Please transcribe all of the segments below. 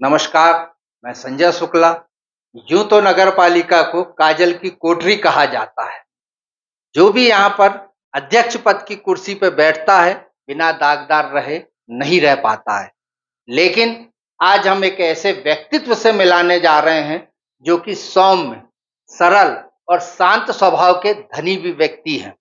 नमस्कार, मैं संजय शुक्ला। यूं तो नगर पालिका को काजल की कोठरी कहा जाता है। जो भी यहाँ पर अध्यक्ष पद की कुर्सी पर बैठता है, बिना दागदार रहे नहीं रह पाता है। लेकिन आज हम एक ऐसे व्यक्तित्व से मिलाने जा रहे हैं, जो कि सौम्य, सरल और शांत स्वभाव के धनी भी व्यक्ति हैं।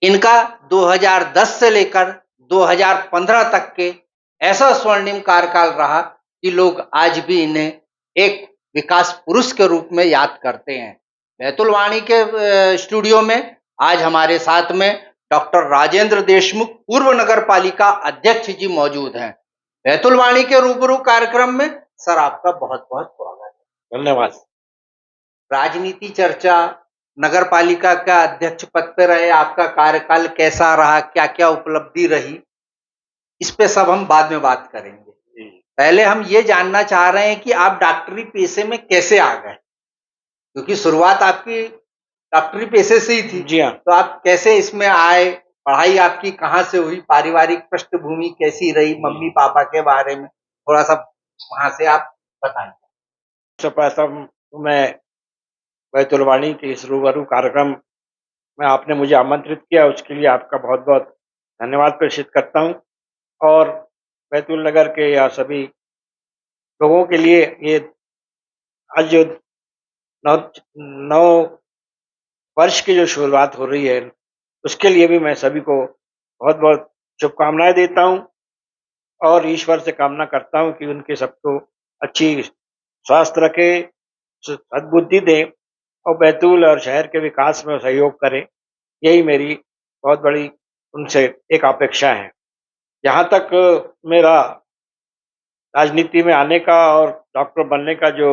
इनका 2010 से लेकर 2015 तक के ऐसा स्वर्णिम कार्यकाल रहा कि लोग आज भी इन्हें एक विकास पुरुष के रूप में याद करते हैं। बैतुल वाणी के स्टूडियो में आज हमारे साथ में डॉक्टर राजेंद्र देशमुख, पूर्व नगर पालिका अध्यक्ष जी मौजूद हैं। बैतुल वाणी के रूबरू कार्यक्रम में सर आपका बहुत बहुत स्वागत है। धन्यवाद। राजनीति चर्चा, नगर पालिका का अध्यक्ष पद पे रहे, आपका कार्यकाल कैसा रहा, क्या क्या उपलब्धि रही, इस पे सब हम बाद में बात करेंगे। पहले हम ये जानना चाह रहे हैं कि आप डॉक्टरी पेशे में कैसे आ गए, क्योंकि शुरुआत आपकी डॉक्टरी पेशे से ही थी। जी हाँ। तो आप कैसे इसमें आए, पढ़ाई आपकी कहाँ से हुई, पारिवारिक पृष्ठभूमि कैसी रही, मम्मी पापा के बारे में थोड़ा सा वहां से आप बताएं। सबसे पहले मैं बैतुल वाणी के इस रूबरू कार्यक्रम में आपने मुझे आमंत्रित किया, उसके लिए आपका बहुत बहुत धन्यवाद प्रेषित करता हूँ। और बैतुल नगर के या सभी लोगों के लिए ये आज जो नौ नौ वर्ष की जो शुरुआत हो रही है, उसके लिए भी मैं सभी को बहुत बहुत शुभकामनाएं देता हूँ और ईश्वर से कामना करता हूँ कि उनके सबको अच्छी स्वास्थ्य रखे, सद्बुद्धि दें और बैतूल और शहर के विकास में सहयोग करें। यही मेरी बहुत बड़ी उनसे एक अपेक्षा है। जहाँ तक मेरा राजनीति में आने का और डॉक्टर बनने का जो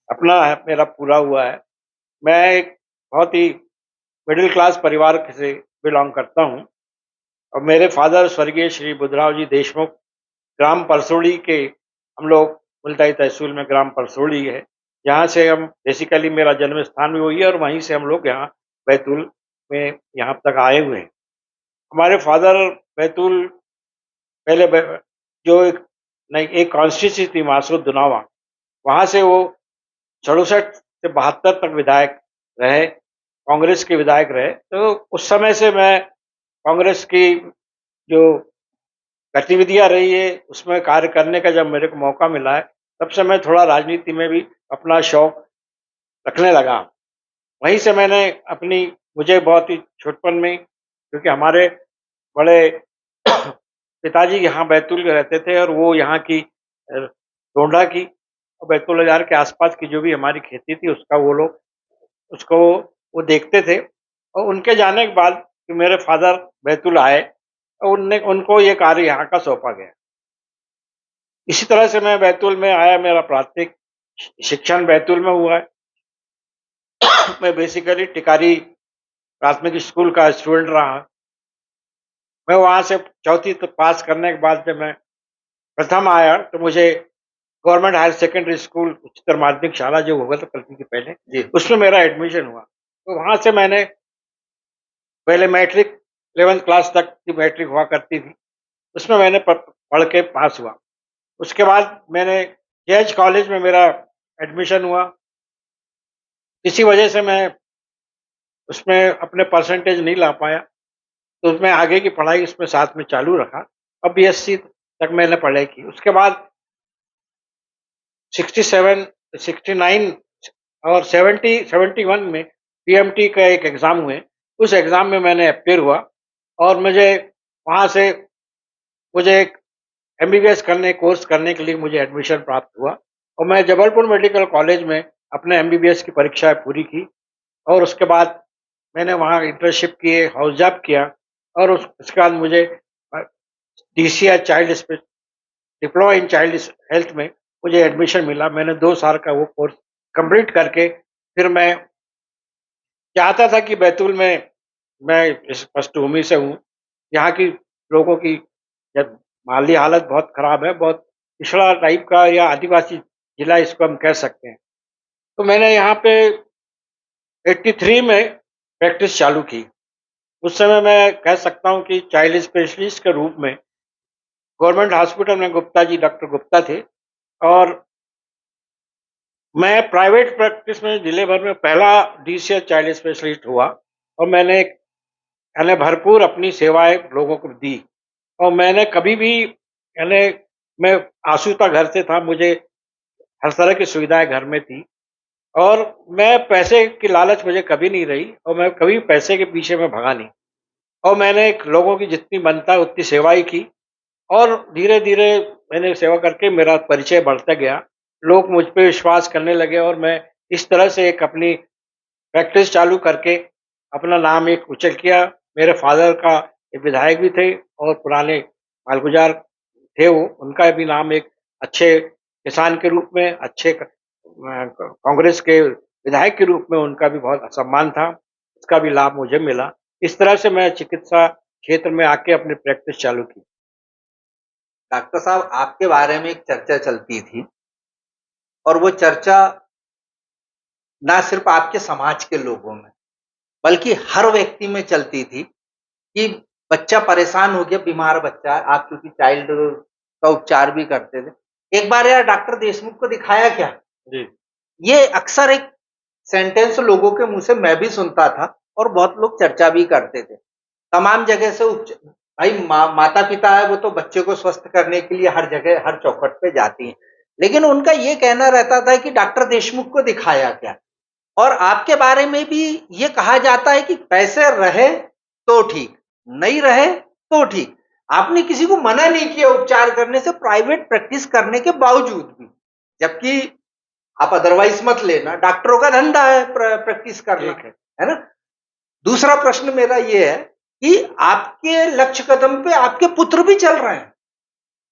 सपना है मेरा पूरा हुआ है, मैं एक बहुत ही मिडिल क्लास परिवार से बिलोंग करता हूँ और मेरे फादर स्वर्गीय श्री बुधराव जी देशमुख ग्राम परसोड़ी के, हम लोग मुल्ताई तहसील में ग्राम परसोड़ी है, यहाँ से हम बेसिकली मेरा जन्म स्थान भी वही है और वहीं से हम लोग यहाँ बैतूल में यहाँ तक आए हुए हैं। हमारे फादर बैतूल पहले जो एक कॉन्स्टिट्यूंसी थी मासूद दुनावा, वहाँ से वो 67 से 72 तक विधायक रहे, कांग्रेस के विधायक रहे। तो उस समय से मैं कांग्रेस की जो गतिविधियां रही है उसमें कार्य करने का जब मेरे को मौका मिला है, तब से मैं थोड़ा राजनीति में भी अपना शौक रखने लगा। वहीं से मैंने अपनी, मुझे बहुत ही छोटपन में, क्योंकि हमारे बड़े पिताजी यहाँ बैतूल में रहते थे और वो यहाँ की डोंडा की और बैतूल बाजार के आसपास की जो भी हमारी खेती थी उसका वो लोग उसको वो देखते थे। और उनके जाने के बाद कि मेरे फादर बैतूल आए और उनको ये कार्य यहाँ का सौंपा गया। इसी तरह से मैं बैतूल में आया, मेरा प्राथमिक शिक्षण बैतूल में हुआ है। मैं बेसिकली टिकारी प्राथमिक स्कूल का स्टूडेंट रहा। मैं वहाँ से चौथी पास करने के बाद जब मैं प्रथम आया तो मुझे गवर्नमेंट हायर सेकेंडरी स्कूल उच्चतर माध्यमिक शाला जो होगा था कल्पी के पहले जी, उसमें मेरा एडमिशन हुआ। तो वहाँ से मैंने पहले मैट्रिक 11th क्लास तक की मैट्रिक हुआ करती थी, उसमें मैंने पढ़ के पास हुआ। उसके बाद मैंने जेएच कॉलेज में मेरा एडमिशन हुआ। किसी वजह से मैं उसमें अपने परसेंटेज नहीं ला पाया, तो उसमें आगे की पढ़ाई उसमें साथ में चालू रखा। अब बीएससी तक मैंने पढ़ाई की। उसके बाद 67, 69 और 70, 71 में पीएमटी का एक एग्ज़ाम हुए। उस एग्ज़ाम में मैंने अपीयर हुआ और वहाँ से मुझे एक एमबीबीएस कोर्स करने के लिए मुझे एडमिशन प्राप्त हुआ और मैं जबलपुर मेडिकल कॉलेज में अपने एमबीबीएस की परीक्षाएं पूरी की और उसके बाद मैंने वहाँ इंटर्नशिप किए, हाउस जॉब किया और उसके बाद मुझे DCI diploma in child health में मुझे एडमिशन मिला। मैंने 2 साल का वो कोर्स कंप्लीट करके फिर मैं चाहता था कि बैतूल में, मैं इस पृष्ठभूमि से हूँ, यहाँ की लोगों की जब माली हालत बहुत खराब है, बहुत पिछड़ा टाइप का या आदिवासी जिला इसको हम कह सकते हैं। तो मैंने यहाँ पे 83 में प्रैक्टिस चालू की। उस समय मैं कह सकता हूँ कि चाइल्ड स्पेशलिस्ट के रूप में गवर्नमेंट हॉस्पिटल में गुप्ता जी, डॉक्टर गुप्ता थे। और मैं प्राइवेट प्रैक्टिस में जिले भर में पहला डीसीएच चाइल्ड स्पेशलिस्ट हुआ। और मैंने यानी भरपूर अपनी सेवाएं लोगों को दी। और मैंने कभी भी यानी मैं आसूता घर से था, मुझे हर तरह की सुविधाएं घर में थी। और मैं पैसे की लालच मुझे कभी नहीं रही, और मैं कभी पैसे के पीछे में भगा नहीं। और मैंने लोगों की जितनी बनता है उतनी सेवा ही की। और धीरे-धीरे मैंने सेवा करके मेरा परिचय बढ़ता गया। लोग मुझ पे विश्वास करने लगे, और मैं इस तरह से एक अपनी प्रैक्टिस चालू करके अपना नाम एक उच्चल किया। मेरे फादर का एक विधायक भी थे, और पुराने मालगुजार थे वो, उनका भी नाम एक अच्छे किसान के रूप में, अच्छे कांग्रेस के विधायक के रूप में उनका भी बहुत सम्मान था। उसका भी लाभ मुझे मिला। इस तरह से मैं चिकित्सा क्षेत्र में आके अपनी प्रैक्टिस चालू की। डॉक्टर साहब, आपके बारे में एक चर्चा चलती थी, और वो चर्चा ना सिर्फ आपके समाज के लोगों में, बल्कि हर व्यक्ति में चलती थी कि बच्चा परेशान हो गया, बीमार बच्चा है, आप क्योंकि चाइल्ड का उपचार भी करते थे, एक बार यार डॉक्टर देशमुख को दिखाया क्या? जी। ये अक्सर एक सेंटेंस लोगों के मुंह से मैं भी सुनता था, और बहुत लोग चर्चा भी करते थे। तमाम जगह से भाई माता पिता है, वो तो बच्चे को स्वस्थ करने के लिए हर जगह हर चौखट पे जाती हैं, लेकिन उनका ये कहना रहता था कि डॉक्टर देशमुख को दिखाया क्या। और आपके बारे में भी ये कहा जाता है कि पैसे रहे तो ठीक, नहीं रहे तो ठीक। आपने किसी को मना नहीं किया उपचार करने से, प्राइवेट प्रैक्टिस करने के बावजूद भी, जबकि आप अदरवाइज मत लेना, डॉक्टरों का धंधा है प्रैक्टिस करना, है ना। दूसरा प्रश्न मेरा ये है कि आपके लक्ष्य कदम पे आपके पुत्र भी चल रहे हैं,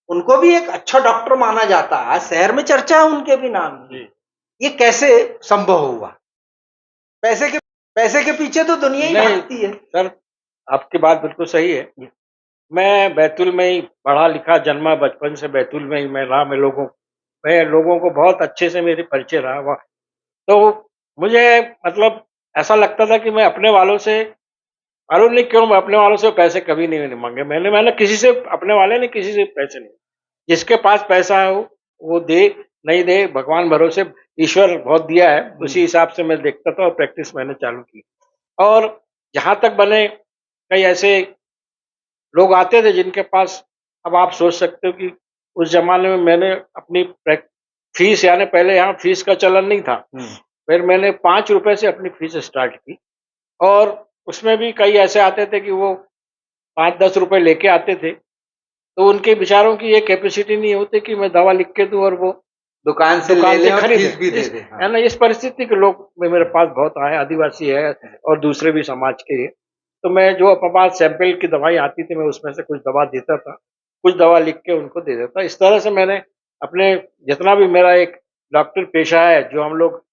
उनको भी एक अच्छा डॉक्टर माना जाता है, आज शहर में चर्चा है उनके भी नाम की। ये कैसे संभव हुआ? पैसे के पैसे के पीछे तो दुनिया ही नहीं भागती है। सर, आपकी बात बिल्कुल सही है। मैं बैतूल में ही पढ़ा लिखा, जन्मा, बचपन से बैतूल में ही मैं रहा। मैं लोगों को बहुत अच्छे से मेरे परिचय रहा वहाँ। तो मुझे मतलब ऐसा लगता था कि मैं अपने वालों से, मालूम नहीं क्यों, मैं अपने वालों से पैसे कभी नहीं मैंने मांगे। मैंने मैंने किसी से, अपने वाले ने किसी से पैसे नहीं। जिसके पास पैसा है वो दे, नहीं दे भगवान भरोसे, ईश्वर बहुत दिया है, उसी हिसाब से मैं देखता था। और प्रैक्टिस मैंने चालू की। और जहाँ तक बने, कई ऐसे लोग आते थे जिनके पास, अब आप सोच सकते हो कि उस ज़माने में मैंने अपनी फीस, यानी पहले यहाँ फीस का चलन नहीं था। फिर मैंने ₹5 से अपनी फीस स्टार्ट की। और उसमें भी कई ऐसे आते थे कि वो ₹5-10 लेके आते थे। तो उनके बेचारों की ये कैपेसिटी नहीं होती कि मैं दवा लिख के दूँ और वो दुकान से ले दुकान से लें और खरीदें। फीस भी दे इस दें। है ना, इस परिस्थिति के लोग मेरे पास बहुत आए, आदिवासी है और दूसरे भी समाज के हैं। तो मैं जो अपने पास सैंपल की दवाई आती थी, मैं उसमें से कुछ दवा देता था, कुछ दवा लिख के उनको दे देता। इस तरह से मैंने अपने, जितना भी मेरा एक डॉक्टर पेशा है, जो हम लोग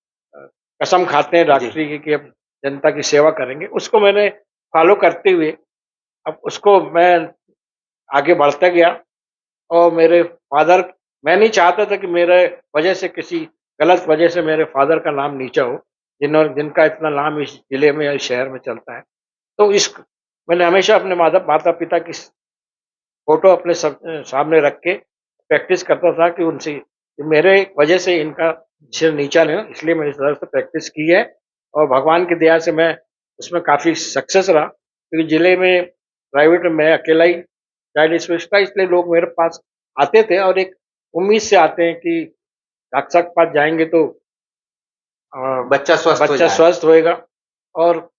कसम खाते हैं डॉक्टरी की कि अब जनता की सेवा करेंगे, उसको मैंने फॉलो करते हुए अब उसको मैं आगे बढ़ता गया। और मेरे फादर, मैं नहीं चाहता था कि मेरे वजह से, किसी गलत वजह से मेरे फादर का नाम नीचा हो, जिनका इतना नाम इस जिले में या इस शहर में चलता है। तो इस मैंने हमेशा अपने माता पिता की फोटो अपने सामने रख के प्रैक्टिस करता था कि उनसे, मेरे वजह से इनका सिर नीचा नहीं हो, इसलिए मैंने इस तरह से प्रैक्टिस की है। और भगवान की दया से मैं उसमें काफ़ी सक्सेस रहा, क्योंकि जिले में प्राइवेट में मैं अकेला ही चाइल्ड स्पेशलिस्ट था। इसलिए लोग मेरे पास आते थे, और एक उम्मीद से आते हैं कि डॉक्टर साहब के पास जाएंगे तो अ, बच्चा स्वस्थ हो बच्चा जाए। स्वस्थ होएगा। और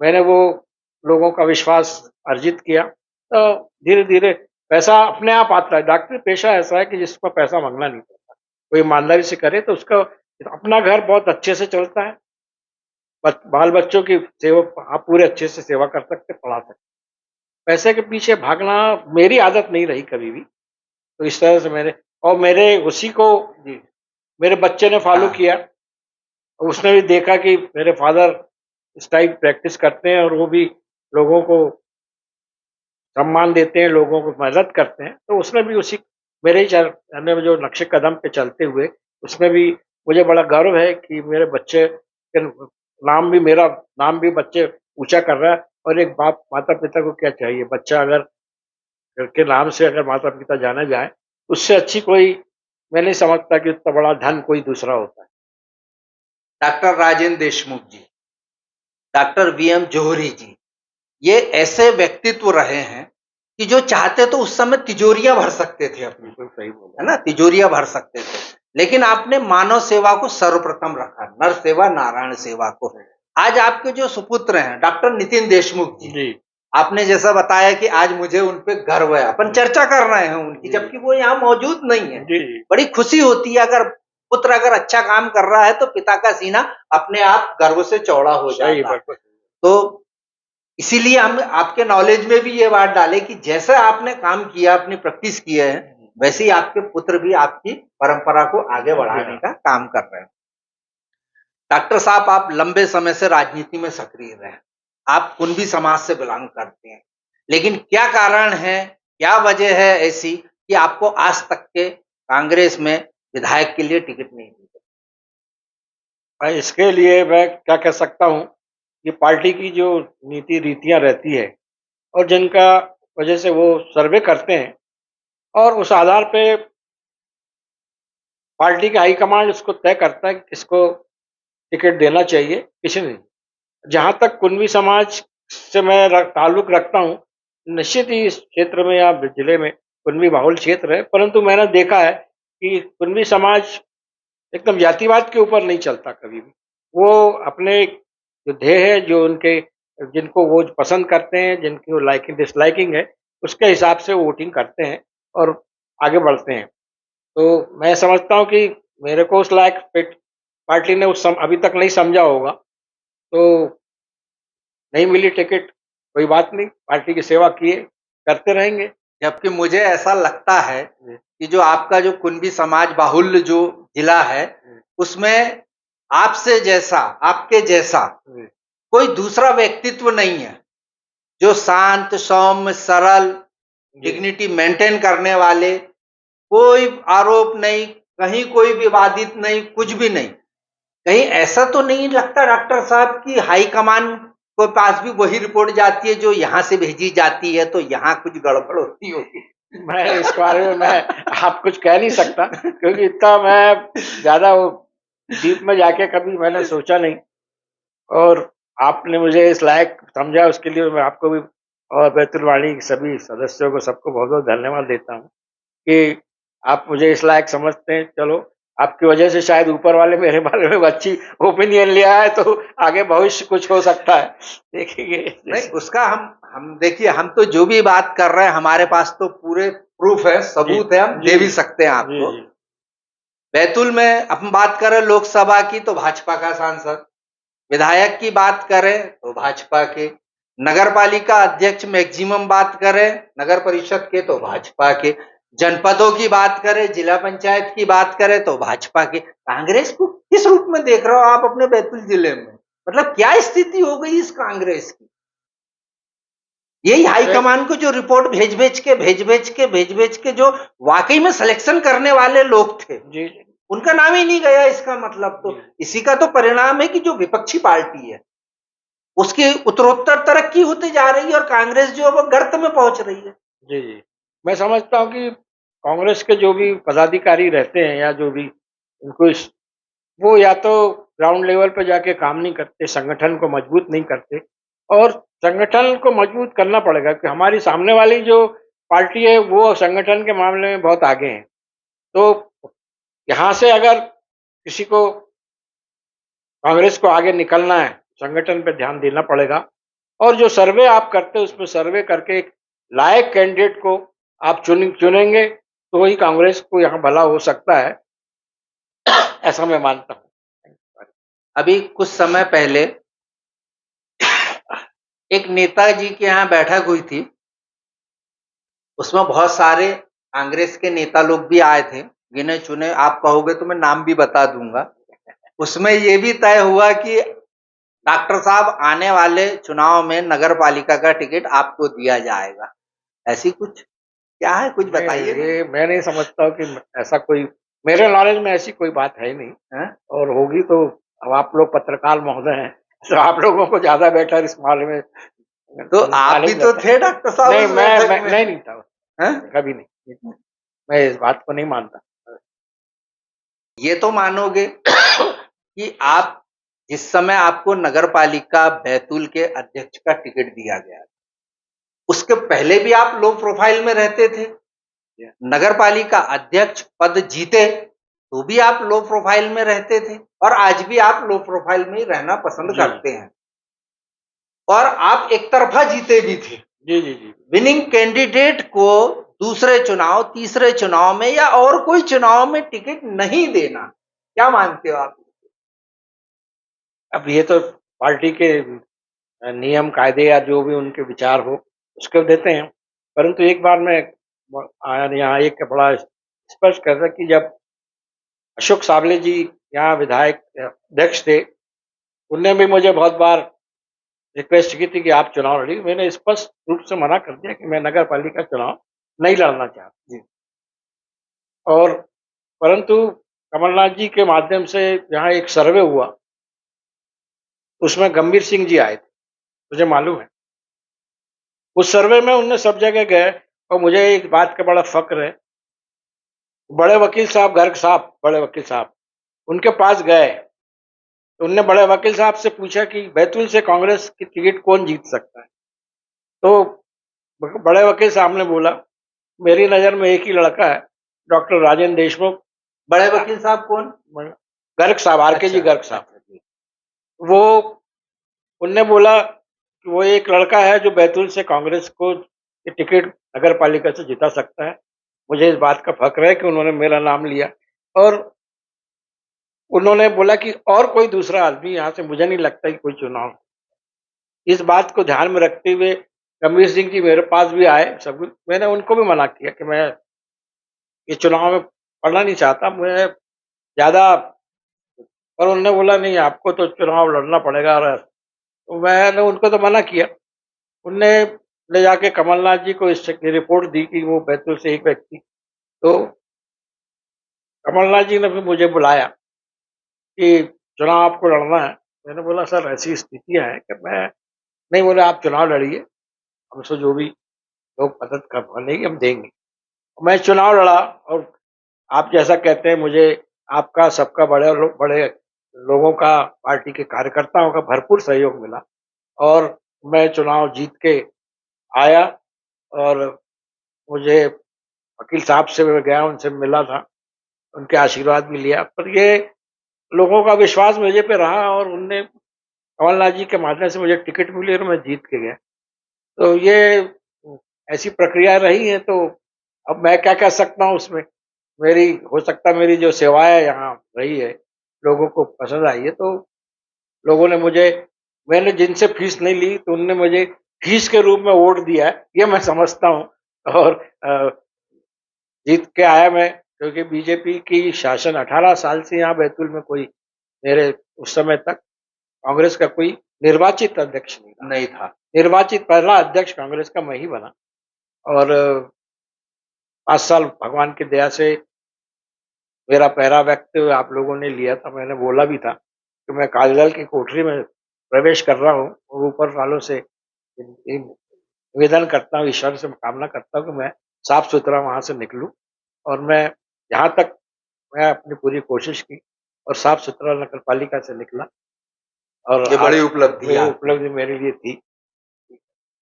मैंने वो लोगों का विश्वास अर्जित किया। तो धीरे धीरे पैसा अपने आप आता है। डॉक्टरी पेशा ऐसा है कि जिसको पैसा मांगना नहीं पड़ता, कोई ईमानदारी से करे तो उसका अपना घर बहुत अच्छे से चलता है। बाल बच्चों की सेवा आप पूरे अच्छे से सेवा कर सकते, पढ़ा सकते। पैसे के पीछे भागना मेरी आदत नहीं रही कभी भी। तो इस तरह से मैंने, और मेरे उसी को जी, मेरे बच्चे ने फॉलो हाँ। किया। उसने भी देखा कि मेरे फादर इस टाइप प्रैक्टिस करते हैं, और वो भी लोगों को सम्मान देते हैं, लोगों को मदद करते हैं। तो उसने भी उसी मेरे ही चलने में, जो नक्शे कदम पे चलते हुए, उसमें भी मुझे बड़ा गर्व है कि मेरे बच्चे के नाम भी, मेरा नाम भी बच्चे ऊँचा कर रहा है। और एक बाप माता-पिता को क्या चाहिए, बच्चा अगर घर के नाम से अगर माता पिता जाना जाए, उससे अच्छी कोई, मैं नहीं समझता कि उतना बड़ा धन कोई दूसरा होता है। डॉक्टर राजेंद्र देशमुख जी, डॉक्टर वीएम जोहरी जी, ये ऐसे व्यक्तित्व रहे हैं कि जो चाहते तो उस समय तिजोरियां भर सकते थे अपनी, बिल्कुल सही बोला। है ना, तिजोरियां भर सकते थे, लेकिन आपने मानव सेवा को सर्वप्रथम रखा, नर सेवा नारायण सेवा को। आज आपके जो सुपुत्र हैं डॉक्टर नितिन देशमुख जी, जी, आपने जैसा बताया कि आज मुझे उन पे गर्व है, अपन चर्चा कर रहे हैं उनकी, जी। जबकि वो यहाँ मौजूद नहीं है। जी, जी। बड़ी खुशी होती है अगर पुत्र अगर अच्छा काम कर रहा है तो पिता का सीना अपने आप गर्व से चौड़ा हो सही, जाता है। बिल्कुल। तो इसीलिए हम आपके नॉलेज में भी ये बात डाले कि जैसा आपने काम किया, अपनी प्रैक्टिस किए हैं, वैसे ही आपके पुत्र भी आपकी परंपरा को आगे बढ़ाने का काम कर रहे हैं। डॉक्टर साहब, आप लंबे समय से राजनीति में सक्रिय रहे, आप कुणबी समाज से बिलोंग करते हैं, लेकिन क्या कारण है, क्या वजह है ऐसी कि आपको आज तक के कांग्रेस में विधायक के लिए टिकट नहीं दी? भाई, इसके लिए मैं क्या कह सकता हूँ कि पार्टी की जो नीति रीतियाँ रहती है और जिनका वजह से वो सर्वे करते हैं, और उस आधार पे पार्टी का हाईकमांड उसको तय करता है कि किसको टिकट देना चाहिए, किसे नहीं। जहाँ तक कुणबी समाज से मैं ताल्लुक रखता हूँ, निश्चित ही इस क्षेत्र में या जिले में कुणबी बहुल क्षेत्र है, परंतु मैंने देखा है कि कुणबी समाज एकदम जातिवाद के ऊपर नहीं चलता कभी भी। वो अपने जो ध्येय है, जो उनके, जिनको वो पसंद करते हैं, जिनकी वो लाइकिंग डिसलाइकिंग है, उसके हिसाब से वो वोटिंग करते हैं और आगे बढ़ते हैं। तो मैं समझता हूँ कि मेरे को उस लायक पार्टी ने उस अभी तक नहीं समझा होगा, तो नहीं मिली टिकट, कोई बात नहीं, पार्टी की सेवा किए, करते रहेंगे। जबकि मुझे ऐसा लगता है जी, कि जो आपका जो कुणबी समाज बाहुल्य जो जिला है, उसमें आपसे जैसा, आपके जैसा जी, कोई दूसरा व्यक्तित्व नहीं है, जो शांत, सौम्य, सरल, जी, डिग्निटी मेंटेन करने वाले, कोई आरोप नहीं, कहीं कोई विवादित नहीं, कुछ भी नहीं। कहीं ऐसा तो नहीं लगता डॉक्टर साहब कि हाईकमान के पास भी वही रिपोर्ट जाती है जो यहाँ से भेजी जाती है, तो यहाँ कुछ गड़बड़ होती होगी? मैं इस बारे में मैं आप कुछ कह नहीं सकता, क्योंकि इतना मैं ज़्यादा वो डीप में जाके कभी मैंने सोचा नहीं, और आपने मुझे इस लायक समझा, उसके लिए मैं आपको भी और बैतुल-वाणी के सभी सदस्यों को, सबको बहुत-बहुत धन्यवाद देता हूँ कि आप मुझे इस लायक समझते हैं। चलो, आपकी वजह से शायद ऊपर वाले मेरे बारे में अच्छी ओपिनियन लिया है, तो आगे भविष्य कुछ हो सकता है, देखेंगे। नहीं, उसका हम देखिए, हम तो जो भी बात कर रहे हैं हमारे पास तो पूरे प्रूफ है, जी, सबूत है, हम जी, दे भी सकते हैं जी, आपको। जी, बैतूल में हम बात करें लोकसभा की तो भाजपा का सांसद, विधायक की बात करें तो भाजपा के, नगर पालिका अध्यक्ष मैक्सिमम बात करें नगर परिषद के तो भाजपा के, जनपदों की बात करें, जिला पंचायत की बात करें तो भाजपा के। कांग्रेस को किस रूप में देख रहे हो आप अपने बैतूल जिले में? मतलब क्या स्थिति हो गई इस कांग्रेस की? यही हाईकमान को जो रिपोर्ट भेज भेज के जो वाकई में सिलेक्शन करने वाले लोग थे, जी, जी, उनका नाम ही नहीं गया, इसका मतलब तो इसी का तो परिणाम है कि जो विपक्षी पार्टी है उसकी उत्तरोत्तर तरक्की होती जा रही है और कांग्रेस जो अब गर्त में पहुंच रही है। जी, जी। मैं समझता हूँ कि कांग्रेस के जो भी पदाधिकारी रहते हैं, या जो भी उनको वो या तो ग्राउंड लेवल पे जाके काम नहीं करते, संगठन को मजबूत नहीं करते, और संगठन को मजबूत करना पड़ेगा कि हमारी सामने वाली जो पार्टी है वो संगठन के मामले में बहुत आगे है। तो यहाँ से अगर किसी को, कांग्रेस को आगे निकलना है, संगठन पे ध्यान देना पड़ेगा, और जो सर्वे आप करते हैं उसमें सर्वे करके एक लायक कैंडिडेट को आप चुनेंगे, तो वही कांग्रेस को यहाँ भला हो सकता है, ऐसा मैं मानता हूँ। अभी कुछ समय पहले एक नेताजी के यहाँ बैठक हुई थी, उसमें बहुत सारे कांग्रेस के नेता लोग भी आए थे, गिने चुने, आप कहोगे तो मैं नाम भी बता दूंगा। उसमें ये भी तय हुआ कि डॉक्टर साहब आने वाले चुनाव में नगर पालिका का टिकट आपको दिया जाएगा। ऐसी कुछ क्या है, कुछ नहीं, बताइए ना। ये मैं नहीं समझता हूँ कि ऐसा कोई, मेरे नॉलेज में ऐसी कोई बात है ही नहीं, हैं? और होगी तो अब आप लोग पत्रकार महोदय हैं, तो आप लोगों को ज़्यादा बेटर इस मामले में तो आप भी नॉलेज तो रहता थे डॉक्टर है। साहब नहीं, उस मैं बैठक मैं में। नहीं था। हैं? कभी नहीं, मैं इस बात को नहीं मानता। ये तो मानोगे कि आप जिस समय आपको नगर पालिका बैतूल के अध्यक्ष का टिकट दिया गया, उसके पहले भी आप लो प्रोफाइल में रहते थे। नगर पालिका अध्यक्ष पद जीते तो भी आप लो प्रोफाइल में रहते थे और आज भी आप लो प्रोफाइल में ही रहना पसंद करते हैं और आप एक तरफा जीते भी थे। जी जी जी। विनिंग कैंडिडेट को दूसरे चुनाव, तीसरे चुनाव में या और कोई चुनाव में टिकट नहीं देना, क्या मानते हो आप? अब ये तो पार्टी के नियम कायदे या जो भी उनके विचार हो उसको देते हैं, परंतु एक बार मैं यहाँ एक बड़ा स्पष्ट कर रहा कि जब अशोक साबले जी यहाँ विधायक अध्यक्ष थे, उनने भी मुझे बहुत बार रिक्वेस्ट की थी कि आप चुनाव लड़िए। मैंने स्पष्ट रूप से मना कर दिया कि मैं नगर पालिका चुनाव नहीं लड़ना चाहता। और परंतु कमलनाथ जी के माध्यम से यहाँ एक सर्वे हुआ, उसमें गंभीर सिंह जी आए थे, मुझे मालूम है। उस सर्वे में उनने सब जगह गए और मुझे इस बात का बड़ा फक्र है, बड़े वकील साहब, गर्ग साहब, बड़े वकील साहब उनके पास गए तो उनने बड़े वकील साहब से पूछा कि बैतूल से कांग्रेस की टिकट कौन जीत सकता है। तो बड़े वकील साहब ने बोला, मेरी नज़र में एक ही लड़का है, डॉक्टर राजेंद्र देशमुख। बड़े वकील साहब कौन? गर्ग साहब, आरके जी गर्ग साहब। वो उनने बोला कि वो एक लड़का है जो बैतूल से कांग्रेस को टिकट नगर पालिका से जिता सकता है। मुझे इस बात का फक्र है कि उन्होंने मेरा नाम लिया और उन्होंने बोला कि और कोई दूसरा आदमी यहाँ से मुझे नहीं लगता कि कोई चुनाव। इस बात को ध्यान में रखते हुए गंभीर सिंह जी मेरे पास भी आए, सब कुछ मैंने उनको भी मना किया कि मैं ये चुनाव में पढ़ना नहीं चाहता, मैं ज़्यादा। और उन्होंने बोला नहीं आपको तो चुनाव लड़ना पड़ेगा, और तो मैंने उनको तो मना किया। उनने ले जाके कमलनाथ जी को इस रिपोर्ट दी कि वो बैतूल से एक व्यक्ति, तो कमलनाथ जी ने फिर मुझे बुलाया कि चुनाव आपको लड़ना है। मैंने बोला सर ऐसी स्थितियां हैं कि मैं नहीं। बोले आप चुनाव लड़िए, हमसे जो भी लोग मदद कर बनेगी हम देंगे। मैं चुनाव लड़ा और आप जैसा कहते हैं, मुझे आपका सबका बड़े लोगों का, पार्टी के कार्यकर्ताओं का भरपूर सहयोग मिला और मैं चुनाव जीत के आया। और मुझे वकील साहब से मैं गया, उनसे मिला था, उनके आशीर्वाद भी लिया। पर ये लोगों का विश्वास मुझे पे रहा और उनने कमलनाथ जी के माध्यम से मुझे टिकट मिली और मैं जीत के गया। तो ये ऐसी प्रक्रिया रही है। तो अब मैं क्या कह सकता हूँ उसमें। मेरी हो सकता है मेरी जो सेवाएं यहाँ रही है लोगों को पसंद आई है, तो लोगों ने मुझे, मैंने जिनसे फीस नहीं ली तो उनने मुझे फीस के रूप में वोट दिया है, ये मैं समझता हूँ। और जीत के आया मैं, क्योंकि बीजेपी की शासन 18 साल से यहाँ बैतूल में कोई, मेरे उस समय तक कांग्रेस का कोई निर्वाचित अध्यक्ष नहीं था। निर्वाचित पहला अध्यक्ष कांग्रेस का मैं ही बना और 5 साल भगवान की दया से मेरा पहला वक्त आप लोगों ने लिया था। मैंने बोला भी था कि मैं काजल की कोठरी में प्रवेश कर रहा हूँ और ऊपर वालों से निवेदन करता हूँ, ईश्वर से कामना करता हूँ कि मैं साफ सुथरा वहाँ से निकलूँ। और मैं यहाँ तक मैं अपनी पूरी कोशिश की और साफ सुथरा नगर पालिका से निकला और ये बड़ी उपलब्धि है। उपलब्धि मेरे लिए थी।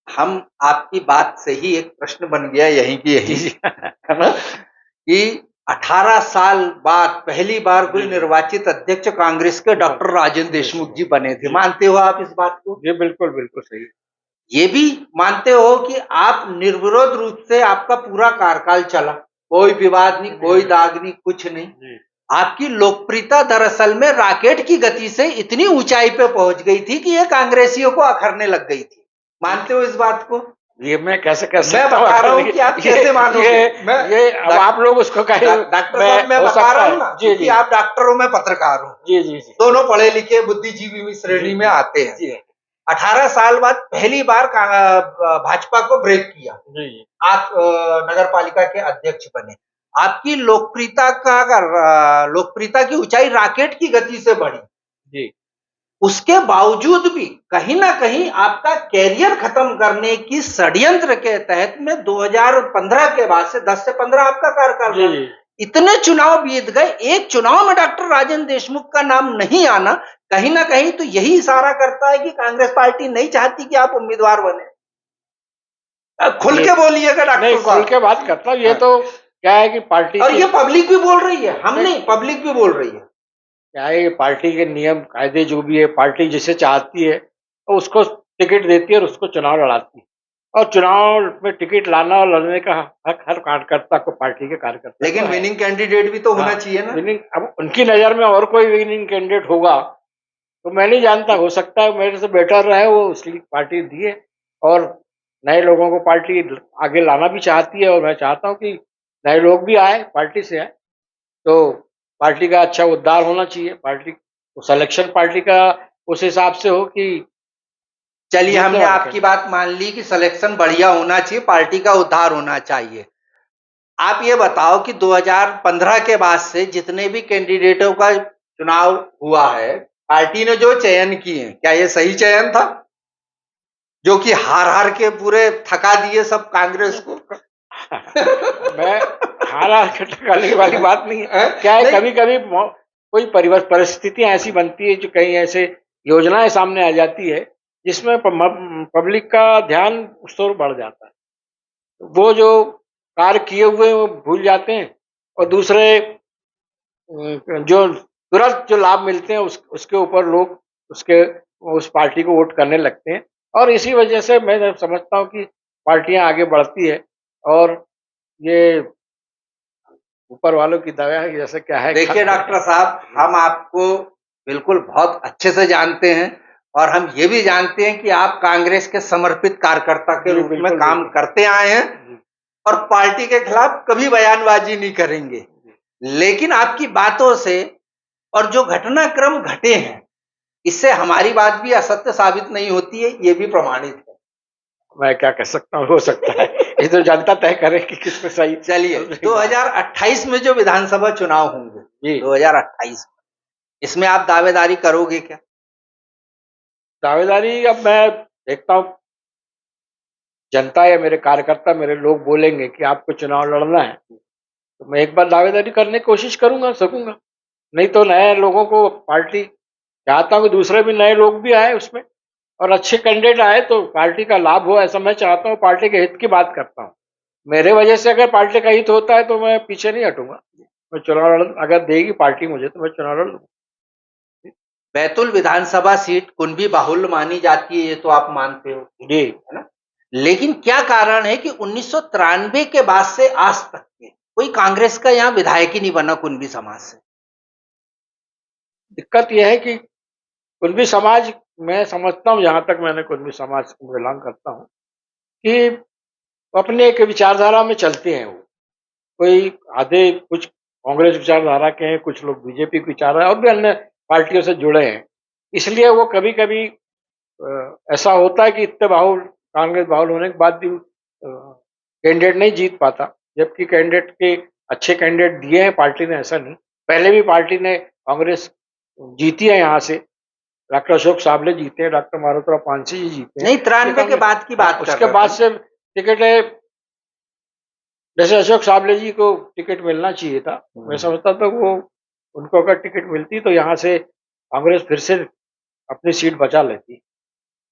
हम आपकी बात से ही एक प्रश्न बन गया यहीं की यहीं है ना, कि 18 साल बाद पहली बार कोई निर्वाचित अध्यक्ष कांग्रेस के डॉक्टर राजेंद्र देशमुख जी बने थे। मानते हो आप इस बात को? ये बिल्कुल बिल्कुल सही। ये भी मानते हो कि आप निर्विरोध रूप से आपका पूरा कार्यकाल चला, कोई विवाद नहीं, कोई दाग नहीं, कुछ नहीं। आपकी लोकप्रियता दरअसल में रॉकेट की गति से इतनी ऊंचाई पे पहुंच गई थी कि ये कांग्रेसियों को अखरने लग गई थी। मानते हो इस बात को? ये मैं कैसे मैं बता रहा हूँ कि आप कैसे मानोगे। ये अब आप लोग उसको कहें। डॉक्टर साहब मैं बता रहा हूँ ना कि आप डॉक्टर हो, मैं पत्रकार हूँ। जी जी जी, दोनों पढ़े लिखे बुद्धिजीवी श्रेणी में आते हैं। 18 साल बाद पहली बार भाजपा को ब्रेक किया, आप नगर पालिका के अध्यक्ष बने। आपकी लोकप्रियता की ऊंचाई रॉकेट की गति से बढ़ी। जी। उसके बावजूद भी कहीं ना कहीं आपका कैरियर खत्म करने की षड्यंत्र के तहत में 2015 के बाद से 10 से 15 आपका कार्यकाल जी रहा। इतने चुनाव बीत गए, एक चुनाव में डॉक्टर राजेंद्र देशमुख का नाम नहीं आना कहीं ना कहीं तो यही इशारा करता है कि कांग्रेस पार्टी नहीं चाहती कि आप उम्मीदवार बने। खुल के बोलिएगा नहीं, डॉक्टर खुल साहब। के बात करता हूँ। ये तो क्या है कि पार्टी और की, ये पब्लिक भी बोल रही है, हम नहीं, पब्लिक भी बोल रही है। क्या है, ये पार्टी के नियम कायदे जो भी है, पार्टी जिसे चाहती है तो उसको टिकट देती है और उसको चुनाव लड़ाती है। और चुनाव में टिकट लाना और लड़ने का हक हर कार्यकर्ता को, पार्टी के कार्यकर्ता लेकिन को है। विनिंग कैंडिडेट भी तो होना हाँ, चाहिए ना। विनिंग, अब उनकी नजर में और कोई विनिंग कैंडिडेट होगा तो मैं नहीं जानता, हो सकता है मेरे से बेटर रहे, वो इसलिए पार्टी दिए। और नए लोगों को पार्टी आगे लाना भी चाहती है और मैं चाहता हूँ कि नए लोग भी आए, पार्टी से आए, तो पार्टी का अच्छा उद्धार होना चाहिए। पार्टी तो सिलेक्शन पार्टी का उस हिसाब से हो कि चलिए, जीतने हमने वाले आपकी कैंडिडेट। बात मान ली कि सिलेक्शन बढ़िया होना चाहिए, पार्टी का उद्धार होना चाहिए। आप ये बताओ कि 2015 के बाद से जितने भी कैंडिडेटों का चुनाव हुआ है, पार्टी ने जो चयन किए, क्या ये सही चयन था? जो कि हार हार के पूरे थका दिए सब कांग्रेस को। मैं हारा खटकाने वाली बात नहीं है। क्या है, नहीं, कभी कभी कोई परिस्थितियां ऐसी बनती है, जो कहीं ऐसे योजनाएं सामने आ जाती है जिसमें पब्लिक का ध्यान उस ओर बढ़ जाता है। वो जो कार्य किए हुए हैं वो भूल जाते हैं और दूसरे जो तुरंत जो लाभ मिलते हैं उसके ऊपर लोग उसके उस पार्टी को वोट करने लगते हैं। और इसी वजह से मैं समझता हूँ कि पार्टियां आगे बढ़ती है और ये ऊपर वालों की दया है, जैसे क्या है। देखिए डॉक्टर साहब, हम आपको बिल्कुल बहुत अच्छे से जानते हैं और हम ये भी जानते हैं कि आप कांग्रेस के समर्पित कार्यकर्ता के जी, रूप में बिल्कुल काम बिल्कुल। करते आए हैं जी, और पार्टी के खिलाफ कभी बयानबाजी नहीं करेंगे। लेकिन आपकी बातों से और जो घटनाक्रम घटे हैं, इससे हमारी बात भी असत्य साबित नहीं होती है, ये भी प्रमाणित है। मैं क्या कह सकता हूँ, हो सकता है ये तो जनता तय करे कि किसमें सही चलिए, चल रही बात। 2028 में जो विधानसभा चुनाव होंगे, जी, 2028 इसमें आप दावेदारी करोगे क्या? दावेदारी अब मैं देखता हूँ, जनता या मेरे कार्यकर्ता, मेरे लोग बोलेंगे कि आपको चुनाव लड़ना है तो मैं एक बार दावेदारी करने की कोशिश करूंगा, सकूंगा। नहीं तो नए लोगों को पार्टी चाहता हूँ कि दूसरे भी नए लोग भी आए उसमें और अच्छे कैंडिडेट आए तो पार्टी का लाभ हो, ऐसा मैं चाहता हूँ। पार्टी के हित की बात करता हूँ। मेरे वजह से अगर पार्टी का हित होता है तो मैं पीछे नहीं हटूंगा। मैं चुनाव लड़, अगर देगी पार्टी मुझे तो मैं चुनाव लड़ लूंगा। बैतूल विधानसभा सीट कुनबी बाहुल्य मानी जाती है, ये तो आप मानते हो, जी, है ना? लेकिन क्या कारण है कि 1993 के बाद से आज तक के कोई कांग्रेस का यहाँ विधायक ही नहीं बना कुनबी समाज से? दिक्कत यह है कि कुणबी समाज, मैं समझता हूँ, जहां तक मैंने कुणबी समाज से बिलोंग करता हूँ, कि वो अपने एक विचारधारा में चलते हैं। वो कोई आधे कुछ कांग्रेस विचारधारा के हैं, कुछ लोग बीजेपी की विचारधारा और भी अन्य पार्टियों से जुड़े हैं। इसलिए वो कभी कभी ऐसा होता है कि इतने बाहुल, कांग्रेस बाहुल होने के बाद भी कैंडिडेट नहीं जीत पाता, जबकि कैंडिडेट के अच्छे कैंडिडेट दिए हैं पार्टी ने, ऐसा नहीं। पहले भी पार्टी ने कांग्रेस जीती है यहाँ से, डॉक्टर अशोक साबले जीते हैं, डॉक्टर मारुतराव पानसी जी जीते हैं। नहीं, ये 93 के कांग्रेस, बाद की हाँ, बात कर उसके रहे बाद थे। से टिकट है, जैसे अशोक साबले जी को टिकट मिलना चाहिए था। मैं समझता था वो, उनको अगर टिकट मिलती तो यहाँ से कांग्रेस फिर से अपनी सीट बचा लेती।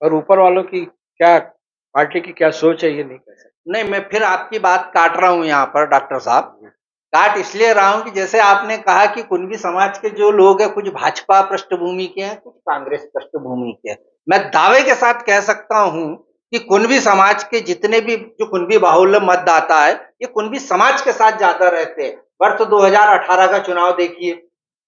और ऊपर वालों की क्या, पार्टी की क्या सोच है, ये नहीं कह सकते। नहीं, मैं फिर आपकी बात काट रहा हूं यहाँ पर डॉक्टर साहब। काट इसलिए रहा हूं कि जैसे आपने कहा कि कुणबी समाज के जो लोग हैं, कुछ भाजपा पृष्ठभूमि के हैं, कुछ कांग्रेस पृष्ठभूमि के हैं। मैं दावे के साथ कह सकता हूं कि कुणबी समाज के जितने भी जो कुणबी बाहुल्य मतदाता है, ये कुणबी समाज के साथ ज्यादा रहते हैं। वर्ष 2018 का चुनाव देखिए,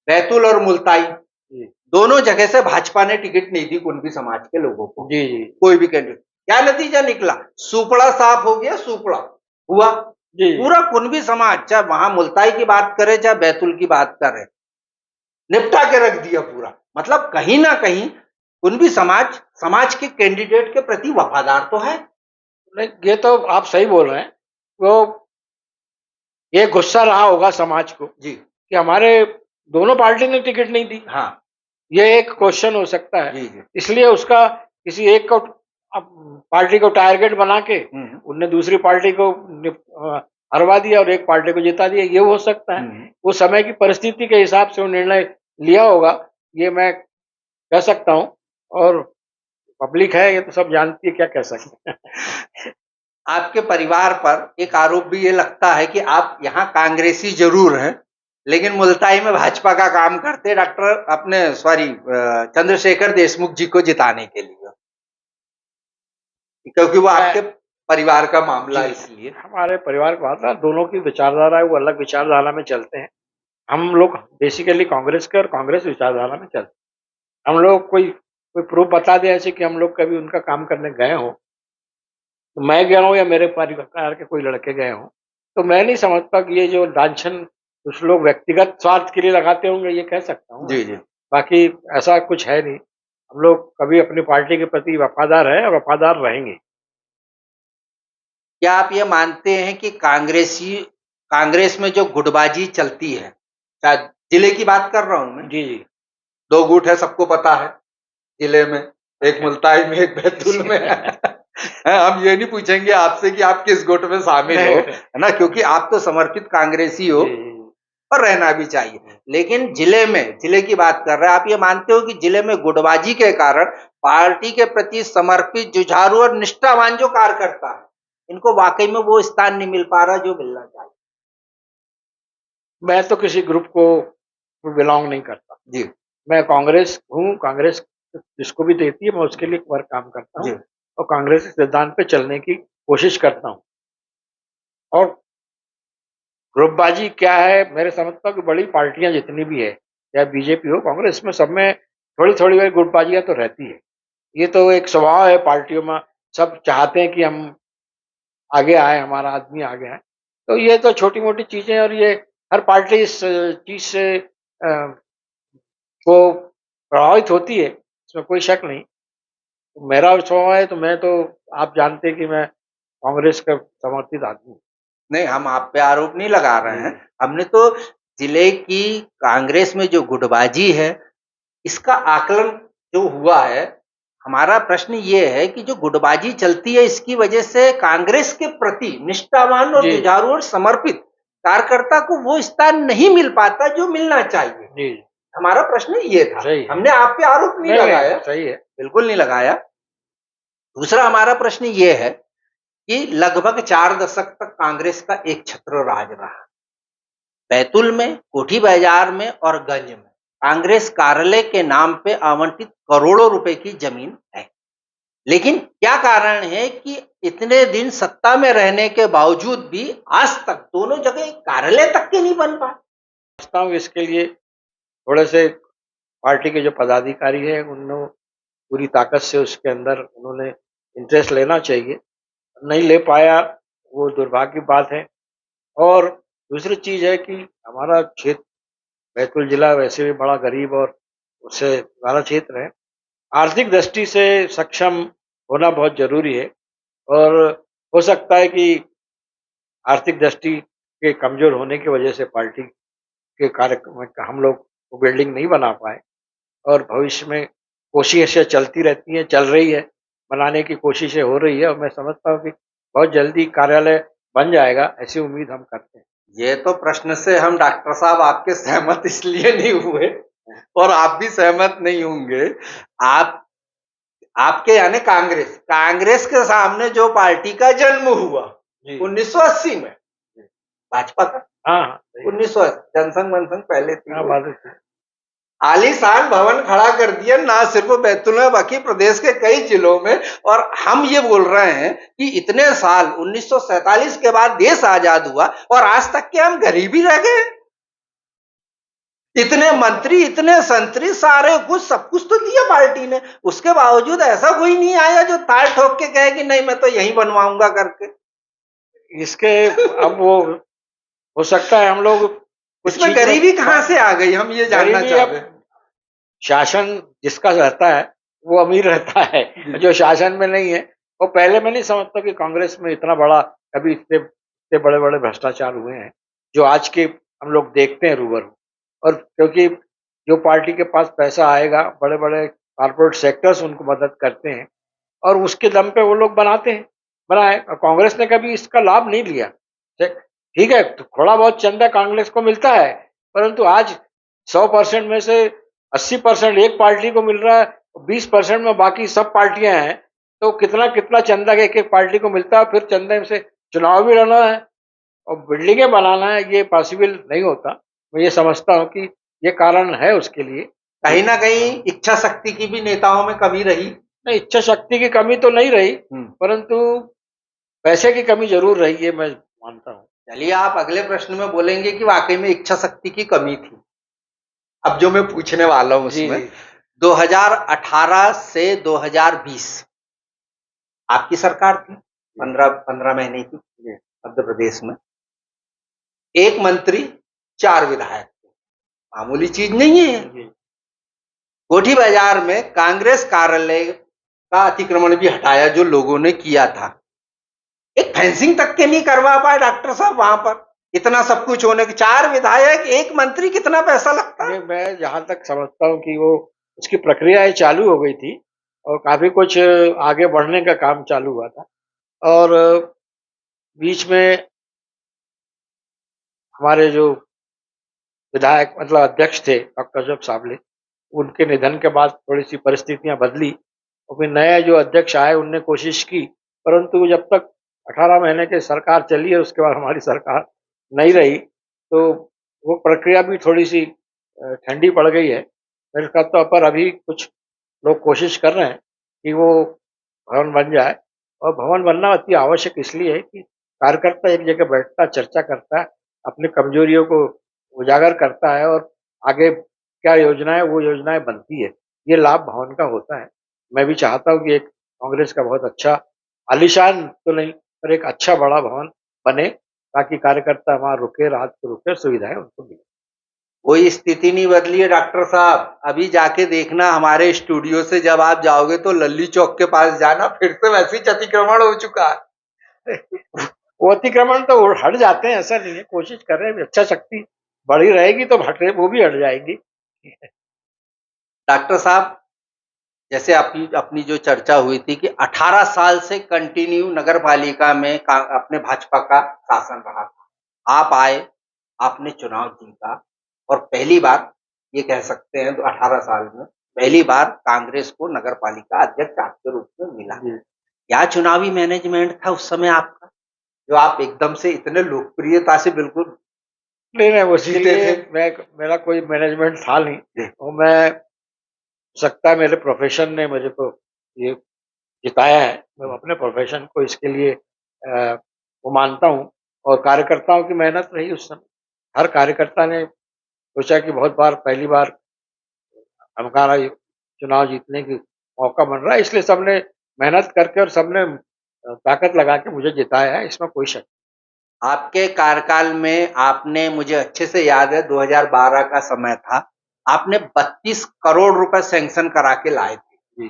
बैतूल और मुल्ताई जी, दोनों जगह से भाजपा ने टिकट नहीं दी कुणबी समाज के लोगों को, जी, जी, कोई भी कैंडिडेट। क्या नतीजा निकला? सुपड़ा साफ हो गया, सुपड़ा हुआ। जी, पूरा कुणबी समाज, चाहे वहां मुल्ताई की बात करे चाहे बैतूल की बात करे, निपटा के रख दिया पूरा। मतलब कहीं ना कहीं कुणबी समाज समाज के कैंडिडेट के प्रति वफादार तो है। नहीं, ये तो आप सही बोल रहे हैं। वो ये गुस्सा रहा होगा समाज को जी कि हमारे दोनों पार्टी ने टिकट नहीं दी। हाँ, ये एक क्वेश्चन हो सकता है। जी जी। इसलिए उसका किसी एक को पार्टी को टारगेट बना के उनने दूसरी पार्टी को हरवा दिया और एक पार्टी को जिता दिया, ये हो सकता है। वो समय की परिस्थिति के हिसाब से वो निर्णय लिया होगा, ये मैं कह सकता हूँ। और पब्लिक है, ये तो सब जानती है, क्या कह सकते हैं। आपके परिवार पर एक आरोप भी ये लगता है कि आप यहाँ कांग्रेसी जरूर हैं, लेकिन मुल्ताई में भाजपा का काम करते डॉक्टर अपने चंद्रशेखर देशमुख जी को जिताने के लिए, क्योंकि वो आपके परिवार का मामला है, इसलिए। हमारे परिवार का मामला, दोनों की विचारधारा है, वो अलग विचारधारा में चलते हैं। हम लोग बेसिकली कांग्रेस के और कांग्रेस विचारधारा में चलते हैं। हम लोग कोई प्रूफ बता दे ऐसे कि हम लोग कभी उनका काम करने गए हों, तो मैं गया हूँ या मेरे परिवार के कोई लड़के गए हों, तो मैं नहीं समझता कि ये जो लांछन कुछ लोग व्यक्तिगत स्वार्थ के लिए लगाते होंगे, ये कह सकता हूँ। जी जी। बाकी ऐसा कुछ है नहीं। हम लोग कभी अपनी पार्टी के प्रति वफादार हैं और वफादार रहेंगे। क्या आप ये मानते हैं कि कांग्रेस में जो गुटबाजी चलती है, शायद जिले की बात कर रहा हूं मैं, जी जी। 2 गुट है, सबको पता है जिले में, एक मुल्ताई में, एक बैतूल में। हम ये नहीं पूछेंगे आपसे कि आप किस गुट में शामिल हो, है ना, क्योंकि आप तो समर्पित कांग्रेसी हो और रहना भी चाहिए। लेकिन जिले की बात कर रहे हैं, आप ये मानते हो कि जिले में गुटबाजी के कारण पार्टी के प्रति समर्पित, जुझारू और निष्ठावान जो कार्यकर्ता है, इनको वाकई में वो स्थान नहीं मिल पा रहा जो मिलना चाहिए? मैं तो किसी ग्रुप को बिलोंग नहीं करता जी मैं कांग्रेस हूँ। कांग्रेस जिसको भी देती है, मैं उसके लिए वर्क काम करता जी। हूँ और कांग्रेस के सिद्धांत पे चलने की कोशिश करता हूँ। और ग्रुपबाजी क्या है, मेरे समझता हूँ कि बड़ी पार्टियां जितनी भी है, चाहे बीजेपी हो, कांग्रेस में, सब में थोड़ी थोड़ी बार गुटबाजियां तो रहती है। ये तो एक स्वभाव है पार्टियों में। सब चाहते हैं कि हम आगे आए, हमारा आदमी आगे आए। तो ये तो छोटी मोटी चीजें, और ये हर पार्टी इस चीज से को प्रभावित होती है, इसमें कोई शक नहीं। तो मेरा स्वभाव है, तो मैं तो, आप जानते हैं कि मैं कांग्रेस का समर्थित आदमी हूँ। नहीं, हम आप पे आरोप नहीं लगा रहे हैं। हमने तो जिले की कांग्रेस में जो गुटबाजी है, इसका आकलन जो हुआ है, हमारा प्रश्न ये है कि जो गुटबाजी चलती है, इसकी वजह से कांग्रेस के प्रति निष्ठावान और जी जुझारू और समर्पित कार्यकर्ता को वो स्थान नहीं मिल पाता जो मिलना चाहिए। जी। हमारा प्रश्न ये था। सही है। हमने आप पे आरोप नहीं लगाया, सही है। बिल्कुल नहीं लगाया। दूसरा हमारा प्रश्न ये है कि लगभग 4 दशक तक कांग्रेस का एक छत्र राज रहा। बैतूल में, कोठी बाजार में और गंज में कांग्रेस कार्यालय के नाम पे आवंटित करोड़ों रुपए की जमीन है। लेकिन क्या कारण है कि इतने दिन सत्ता में रहने के बावजूद भी आज तक दोनों जगह एक कार्यालय तक के नहीं बन पाए? समझता हूँ इसके लिए थोड़े से पार्टी के जो पदाधिकारी हैं, उन्होंने पूरी ताकत से उसके अंदर उन्होंने इंटरेस्ट लेना चाहिए। नहीं ले पाया, वो दुर्भाग्य की बात है। और दूसरी चीज़ है कि हमारा क्षेत्र बैतूल जिला वैसे भी बड़ा गरीब और उससे वाला क्षेत्र है। आर्थिक दृष्टि से सक्षम होना बहुत ज़रूरी है। और हो सकता है कि आर्थिक दृष्टि के कमज़ोर होने की वजह से पार्टी के कार्यक्रम में हम लोग वो बिल्डिंग नहीं बना पाए। और भविष्य में कोशिशें चलती रहती हैं, चल रही है, बनाने की कोशिशें हो रही है, और मैं समझता हूँ कि बहुत जल्दी कार्यालय बन जाएगा, ऐसी उम्मीद हम करते हैं। ये तो प्रश्न से हम डॉक्टर साहब आपके सहमत इसलिए नहीं हुए और आप भी सहमत नहीं होंगे। आप आपके यानी कांग्रेस के सामने जो पार्टी का जन्म हुआ 1980 में, भाजपा का हाँ हाँ, 1980 जनसंघ मनसंघ पहले थी, हाँ बात है। आलीशान भवन खड़ा कर दिया, ना सिर्फ बैतूल में बल्कि प्रदेश के कई जिलों में। और हम ये बोल रहे हैं कि इतने साल 1947 के बाद देश आजाद हुआ और आज तक के हम गरीबी रह गए। इतने मंत्री, इतने संतरी, सारे कुछ, सब कुछ तो दिया पार्टी ने, उसके बावजूद ऐसा कोई नहीं आया जो ताल ठोक के कहे कि नहीं मैं तो यहीं बनवाऊंगा करके। इसके अब वो हो सकता है हम लोग इसमें गरीबी कहां से आ गई, हम ये जानना चाहते हैं। शासन जिसका रहता है वो अमीर रहता है, जो शासन में नहीं है वो पहले, मैं नहीं समझता कि कांग्रेस में इतना बड़ा कभी इतने बड़े बड़े भ्रष्टाचार हुए हैं जो आज के हम लोग देखते हैं रूबरू। और क्योंकि जो पार्टी के पास पैसा आएगा, बड़े बड़े कॉर्पोरेट सेक्टर्स उनको मदद करते हैं और उसके दम पे वो लोग बनाते हैं, बनाए। और कांग्रेस ने कभी इसका लाभ नहीं लिया। ठीक है, तो थोड़ा बहुत चंदा कांग्रेस को मिलता है, परंतु आज 100% में से 80% एक पार्टी को मिल रहा है, 20% में बाकी सब पार्टियां हैं। तो कितना कितना चंदा एक एक पार्टी को मिलता है, फिर चंदे से चुनाव भी लड़ना है और बिल्डिंगें बनाना है, ये पॉसिबल नहीं होता। मैं ये समझता हूँ कि ये कारण है उसके लिए। कहीं ना कहीं इच्छा शक्ति की भी नेताओं में कमी रही। नहीं, इच्छा शक्ति की कमी तो नहीं रही, परंतु पैसे की कमी जरूर रही है, मैं मानता हूँ। चलिए, आप अगले प्रश्न में बोलेंगे कि वाकई में इच्छा शक्ति की कमी थी। अब जो मैं पूछने वाला हूं जी, उसमें जी। 2018 से 2020 आपकी सरकार थी, 15 महीने की मध्य प्रदेश में। एक मंत्री, 4 विधायक थे, मामूली चीज नहीं है। कोठी बाजार में कांग्रेस कार्यालय का अतिक्रमण भी हटाया जो लोगों ने किया था। एक फेंसिंग तक के नहीं करवा पाए डॉक्टर साहब वहां पर। इतना सब कुछ होने के 4 विधायक, एक मंत्री, कितना पैसा लगता है? मैं जहां तक समझता हूँ कि वो उसकी प्रक्रियाएं चालू हो गई थी और काफी कुछ आगे बढ़ने का काम चालू हुआ था। और बीच में हमारे जो विधायक मतलब अध्यक्ष थे डॉक्टर अशोक साबले, उनके निधन के बाद थोड़ी सी परिस्थितियां बदली और फिर नए जो अध्यक्ष आए उनने कोशिश की, परंतु जब तक 18 महीने की सरकार चली है उसके बाद हमारी सरकार नहीं रही, तो वो प्रक्रिया भी थोड़ी सी ठंडी पड़ गई है। मेरे ख्याल पर अभी कुछ लोग कोशिश कर रहे हैं कि वो भवन बन जाए और भवन बनना अति आवश्यक इसलिए है कि कार्यकर्ता एक जगह बैठता चर्चा करता है, अपनी कमजोरियों को उजागर करता है और आगे क्या योजनाएं वो योजनाएं बनती है। ये लाभ भवन का होता है। मैं भी चाहता हूँ कि एक कांग्रेस का बहुत अच्छा आलीशान तो नहीं पर एक अच्छा बड़ा भवन बने ताकि कार्यकर्ता वहां रुके, रात को रुके, सुविधाएं उनको मिले। कोई स्थिति नहीं बदली है डॉक्टर साहब। अभी जाके देखना हमारे स्टूडियो से, जब आप जाओगे तो लल्ली चौक के पास जाना, फिर से वैसे ही अतिक्रमण हो चुका है। वो अतिक्रमण तो हट जाते हैं, ऐसा नहीं है, कोशिश कर रहे हैं। अच्छा शक्ति बढ़ी रहेगी तो हट वो भी हट जाएगी। डॉक्टर साहब, जैसे अपनी अपनी जो चर्चा हुई थी कि 18 साल से कंटिन्यू नगर पालिका में अपने भाजपा का शासन रहा था। आप आए, आपने चुनाव जीता और पहली बार, ये कह सकते हैं तो 18 साल में पहली बार कांग्रेस को नगर पालिका अध्यक्ष आपके रूप में मिला। क्या चुनावी मैनेजमेंट था उस समय आपका, जो आप एकदम से इतने लोकप्रियता से बिल्कुल नहीं, वो जीते लिए थे? मेरा कोई मैनेजमेंट था नहीं और मैं सकता है मेरे प्रोफेशन ने मुझे को ये जिताया है। मैं अपने प्रोफेशन को इसके लिए वो मानता हूँ और कार्यकर्ताओं की मेहनत रही उस समय। हर कार्यकर्ता ने सोचा कि बहुत बार पहली बार हमारा ये चुनाव जीतने की मौका बन रहा है, इसलिए सबने मेहनत करके और सबने ताकत लगा के मुझे जिताया है, इसमें कोई शक। आपके कार्यकाल में आपने, मुझे अच्छे से याद है 2012 का समय था, आपने 32 करोड़ रुपए सैंक्शन करा के लाए थे।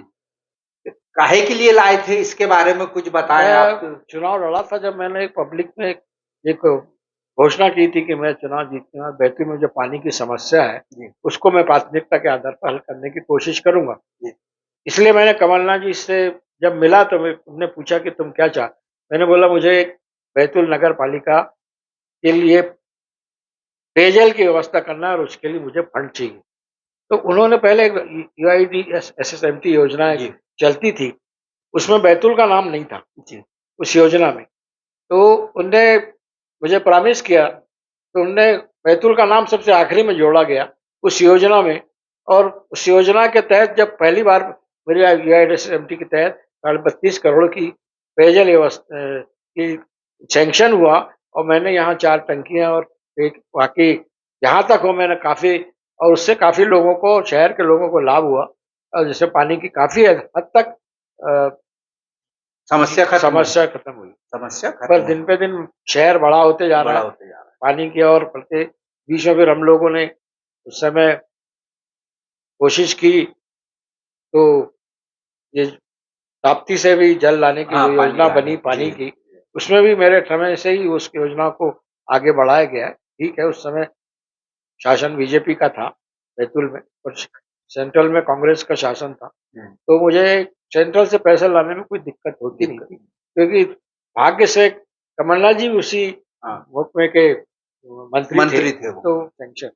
काहे के लिए लाए थे, इसके बारे में कुछ बताएं आप। मैं चुनाव लड़ा था जब मैंने एक पब्लिक में एक घोषणा की थी कि मैं चुनाव जीतूंगा, बैतूल में जो पानी की समस्या है उसको मैं प्राथमिकता के आधार पर हल करने की कोशिश करूंगा। इसलिए मैंने कमलनाथ जी से जब मिला तो उन्होंने पूछा कि तुम क्या चाह, मैंने बोला मुझे बैतूल नगर पालिका के लिए पेयजल की व्यवस्था करना है और उसके लिए मुझे फंड चाहिए। तो उन्होंने पहले यूआईडी SSMT योजना चलती थी, उसमें बैतूल का नाम नहीं था उस योजना में। तो उनने मुझे प्रॉमिस किया, तो उनने बैतूल का नाम सबसे आखिरी में जोड़ा गया उस योजना में। और उस योजना के तहत जब पहली बार मेरी UIDSMT के तहत 32 करोड़ की पेयजल व्यवस्था की सैंक्शन हुआ और मैंने यहाँ 4 टंकियां और एक बाकी जहाँ तक हो मैंने काफ़ी, और उससे काफ़ी लोगों को, शहर के लोगों को लाभ हुआ और जिससे पानी की काफ़ी हद तक समस्या खत्म हुई। समस्या खत्म पर दिन पे दिन शहर बड़ा होते जा रहा है पानी की और प्रत्येक बीच में। फिर हम लोगों ने उस समय कोशिश की तो ये ताप्ती से भी जल लाने की जो योजना बनी पानी की, उसमें भी मेरे समय से ही उस योजना को आगे बढ़ाया गया है। ठीक है, उस समय शासन बीजेपी का था बैतूल में, और सेंट्रल में कांग्रेस का शासन था, तो मुझे सेंट्रल से पैसा लाने में कोई दिक्कत होती नहीं थी, क्योंकि भाग्य से कमलनाथ जी उसी महकमे के मंत्री थे वो। तो सेंक्शन।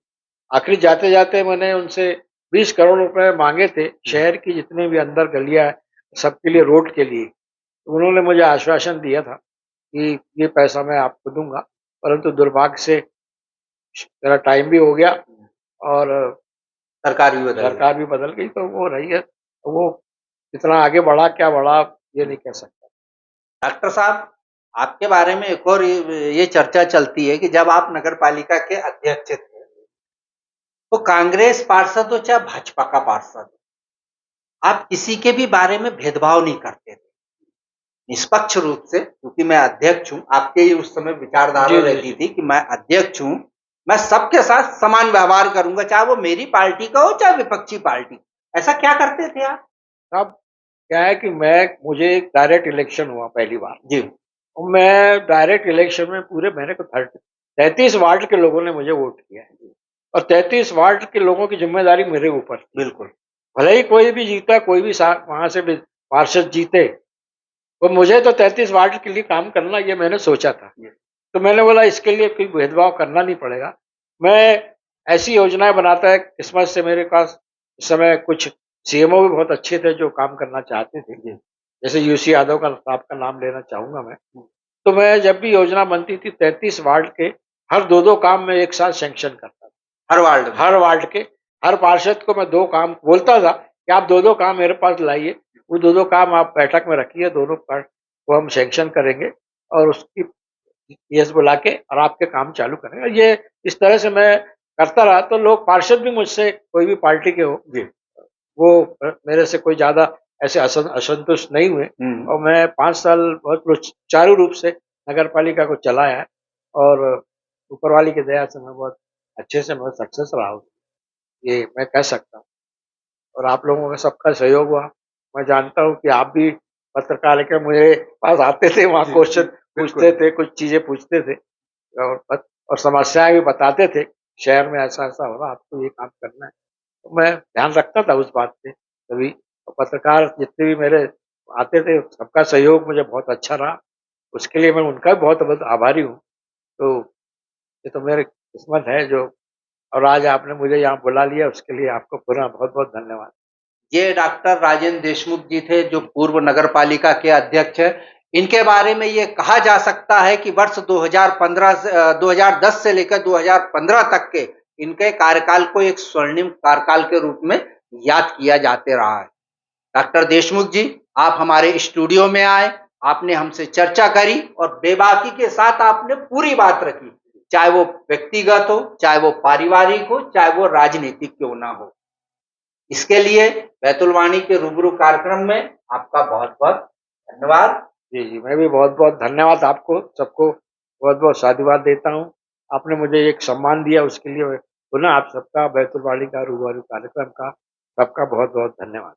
आखिर जाते जाते मैंने उनसे 20 करोड़ रुपए मांगे थे शहर की जितने भी अंदर गलियां है सबके लिए, रोड के लिए। तो उन्होंने मुझे आश्वासन दिया था कि ये पैसा मैं आपको दूंगा, परंतु दुर्भाग्य से मेरा टाइम भी हो गया और सरकार भी बदल गई, तो वो रही है। तो वो इतना आगे बढ़ा क्या बढ़ा ये नहीं कह सकता। डॉक्टर साहब, आपके बारे में एक और ये चर्चा चलती है कि जब आप नगर पालिका के अध्यक्ष थे तो कांग्रेस पार्षद हो चाहे भाजपा का पार्षद हो, आप किसी के भी बारे में भेदभाव नहीं करते थे, निष्पक्ष रूप से। क्योंकि मैं अध्यक्ष हूं, आपके ही उस समय विचारधारा रहती थी कि मैं अध्यक्ष हूं, मैं सबके साथ समान व्यवहार करूंगा, चाहे वो मेरी पार्टी का हो चाहे विपक्षी पार्टी। ऐसा क्या करते थे आप? अब क्या है कि मुझे डायरेक्ट इलेक्शन हुआ पहली बार जी। और मैं डायरेक्ट इलेक्शन में पूरे मेरे को 33 वार्ड के लोगों ने मुझे वोट किया है और 33 वार्ड के लोगों की जिम्मेदारी मेरे ऊपर। बिल्कुल। भले ही कोई भी जीता, कोई भी वहां से भी पार्षद जीते, तो मुझे तो 33 वार्ड के लिए काम करना ये मैंने सोचा था। तो मैंने बोला इसके लिए कोई भेदभाव करना नहीं पड़ेगा, मैं ऐसी योजनाएं बनाता है। किस्मत से मेरे पास इस समय कुछ सीएमओ भी बहुत अच्छे थे जो काम करना चाहते थे, जैसे यूसी यादव का साहब का नाम लेना चाहूंगा मैं। तो मैं जब भी योजना बनती थी 33 वार्ड के हर दो काम में एक साथ सैंक्शन करता था। हर वार्ड के हर पार्षद को मैं 2 काम बोलता था कि आप 2 काम मेरे पास लाइए, वो 2 काम आप बैठक में रखिए, दोनों को हम सैंक्शन करेंगे और उसकी पीएस बुला के और आपके काम चालू करेंगे। ये इस तरह से मैं करता रहा, तो लोग पार्षद भी मुझसे कोई भी पार्टी के हो वो मेरे से कोई ज्यादा ऐसे असंतुष्ट नहीं हुए और मैं 5 साल बहुत सुचारू रूप से नगर पालिका को चलाया है और ऊपर वाली की दया से मैं बहुत अच्छे से मैं सक्सेस रहा हूँ, ये मैं कह सकता हूँ। और आप लोगों का सबका सहयोग हुआ। मैं जानता हूँ कि आप भी पत्रकार के मेरे पास आते थे, वहाँ क्वेश्चन पूछते थे, कुछ चीजें पूछते थे और समस्याएं भी बताते थे, शहर में ऐसा ऐसा हो रहा, आपको ये काम करना है। तो मैं ध्यान रखता था उस बात पे तभी। पत्रकार जितने भी मेरे आते थे सबका सहयोग मुझे बहुत अच्छा रहा, उसके लिए मैं उनका भी बहुत बहुत आभारी हूँ। तो ये तो मेरी किस्मत है जो, और आज आपने मुझे यहाँ बुला लिया उसके लिए आपको पूरा बहुत बहुत धन्यवाद। ये डॉक्टर राजेंद्र देशमुख जी थे जो पूर्व नगर पालिका के अध्यक्ष है। इनके बारे में ये कहा जा सकता है कि वर्ष 2010 से लेकर 2015 तक के इनके कार्यकाल को एक स्वर्णिम कार्यकाल के रूप में याद किया जाते रहा है। डॉक्टर देशमुख जी, आप हमारे स्टूडियो में आए, आपने हमसे चर्चा करी और बेबाकी के साथ आपने पूरी बात रखी, चाहे वो व्यक्तिगत हो, चाहे वो पारिवारिक हो, चाहे वो राजनीतिक क्यों ना हो। इसके लिए बैतुलवाणी के रूबरू कार्यक्रम में आपका बहुत बहुत धन्यवाद। जी, मैं भी बहुत बहुत धन्यवाद आपको सबको बहुत बहुत साधुवाद देता हूँ। आपने मुझे एक सम्मान दिया उसके लिए पुनः आप सबका बैतुलवाणी का रूबरू कार्यक्रम का सबका बहुत बहुत धन्यवाद।